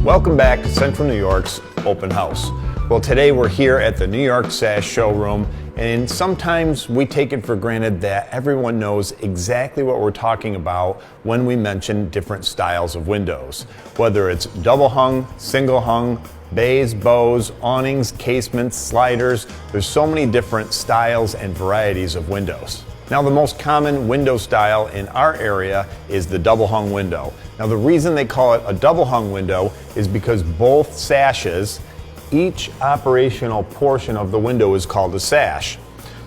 Welcome back to Central New York's Open House. Well, today we're here at the New York Sash showroom, and sometimes we take it for granted that everyone knows exactly what we're talking about when we mention different styles of windows. Whether it's double hung, single hung, bays, bows, awnings, casements, sliders, there's so many different styles and varieties of windows. Now, the most common window style in our area is the double hung window. Now, the reason they call it a double hung window is because both sashes, each operational portion of the window is called a sash.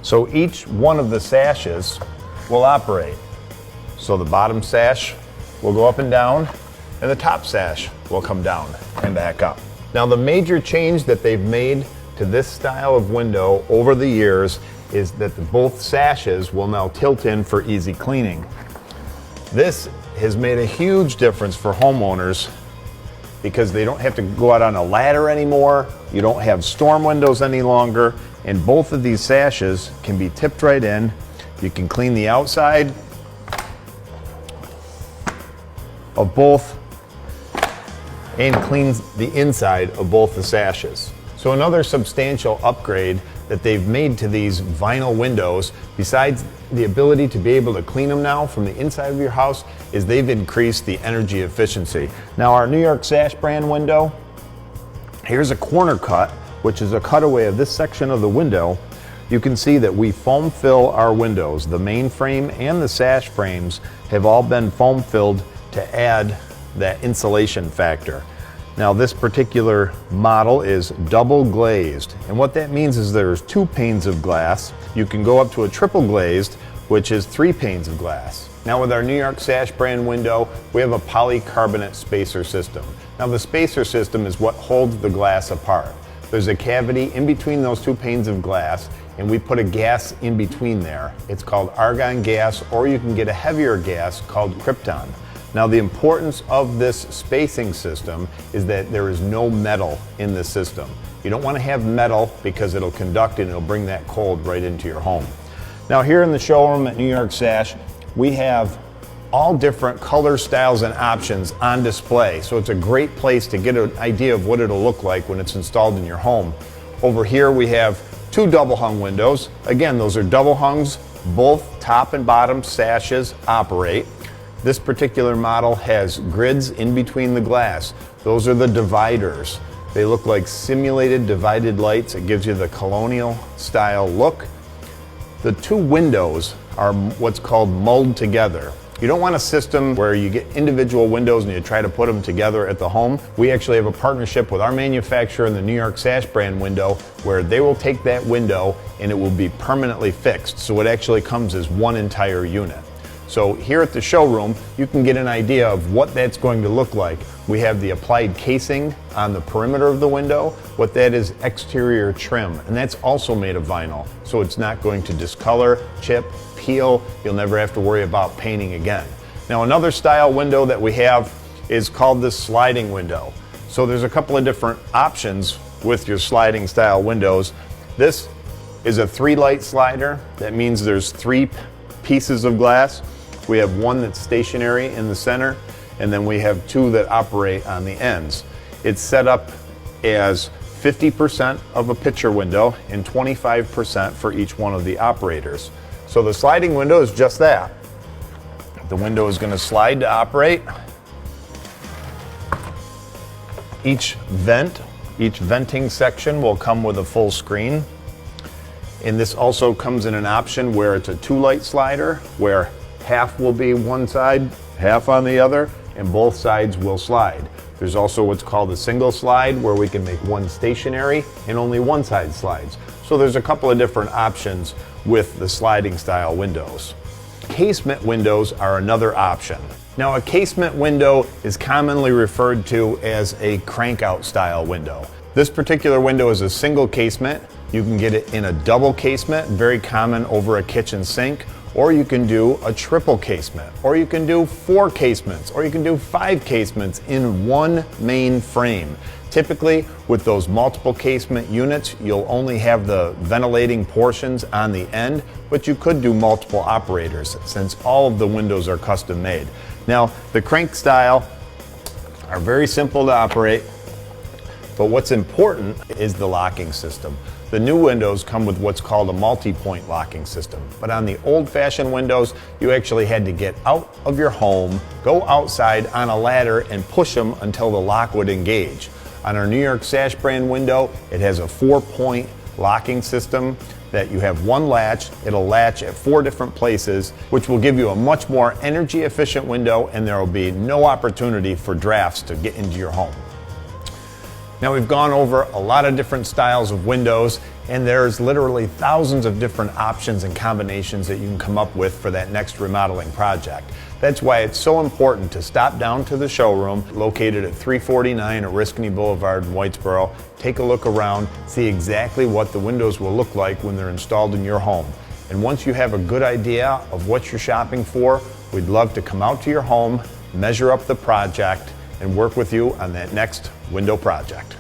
So each one of the sashes will operate. So the bottom sash will go up and down, and the top sash will come down and back up. Now, the major change that they've made to this style of window over the years is that both sashes will now tilt in for easy cleaning. This has made a huge difference for homeowners because they don't have to go out on a ladder anymore, you don't have storm windows any longer, and both of these sashes can be tipped right in. You can clean the outside of both and clean the inside of both the sashes. So another substantial upgrade that they've made to these vinyl windows, besides the ability to be able to clean them now from the inside of your house, is they've increased the energy efficiency. Now, our New York Sash brand window, here's a corner cut, which is a cutaway of this section of the window. You can see that we foam fill our windows. The main frame and the sash frames have all been foam filled to add that insulation factor. Now, this particular model is double glazed, and what that means is there's 2 panes of glass. You can go up to a triple glazed, which is 3 panes of glass. Now, with our New York Sash brand window, we have a polycarbonate spacer system. Now, the spacer system is what holds the glass apart. There's a cavity in between those 2 panes of glass, and we put a gas in between there. It's called argon gas, or you can get a heavier gas called krypton. Now, the importance of this spacing system is that there is no metal in the system. You don't want to have metal because it'll conduct and it'll bring that cold right into your home. Now, here in the showroom at New York Sash, we have all different color, styles, and options on display. So it's a great place to get an idea of what it'll look like when it's installed in your home. Over here, we have 2 double hung windows. Again, those are double hungs. Both top and bottom sashes operate. This particular model has grids in between the glass. Those are the dividers. They look like simulated divided lights. It gives you the colonial style look. The 2 windows are what's called mulled together. You don't want a system where you get individual windows and you try to put them together at the home. We actually have a partnership with our manufacturer in the New York Sash brand window where they will take that window and it will be permanently fixed. So it actually comes as one entire unit. So here at the showroom, you can get an idea of what that's going to look like. We have the applied casing on the perimeter of the window. What that is, exterior trim, and that's also made of vinyl. So it's not going to discolor, chip, peel. You'll never have to worry about painting again. Now, another style window that we have is called the sliding window. So there's a couple of different options with your sliding style windows. This is a 3-light slider. That means there's 3 pieces of glass. We have 1 that's stationary in the center, and then we have 2 that operate on the ends. It's set up as 50% of a picture window and 25% for each one of the operators. So the sliding window is just that. The window is going to slide to operate. Each venting section will come with a full screen. And this also comes in an option where it's a 2-light slider, where half will be one side, half on the other, and both sides will slide. There's also what's called a single slide, where we can make 1 stationary and only one side slides. So there's a couple of different options with the sliding style windows. Casement windows are another option. Now, a casement window is commonly referred to as a crank-out style window. This particular window is a single casement. You can get it in a double casement, very common over a kitchen sink, or you can do a triple casement, or you can do 4 casements, or you can do 5 casements in 1 main frame. Typically, with those multiple casement units, you'll only have the ventilating portions on the end, but you could do multiple operators since all of the windows are custom made. Now, the crank style are very simple to operate, but what's important is the locking system. The new windows come with what's called a multi-point locking system, but on the old-fashioned windows, you actually had to get out of your home, go outside on a ladder and push them until the lock would engage. On our New York Sash brand window, it has a 4-point locking system that you have one latch. It'll latch at 4 different places, which will give you a much more energy efficient window, and there will be no opportunity for drafts to get into your home. Now, we've gone over a lot of different styles of windows, and there's literally thousands of different options and combinations that you can come up with for that next remodeling project. That's why it's so important to stop down to the showroom located at 349 Oriskany Boulevard in Whitesboro. Take a look around, see exactly what the windows will look like when they're installed in your home. And once you have a good idea of what you're shopping for, we'd love to come out to your home, measure up the project, and work with you on that next window project.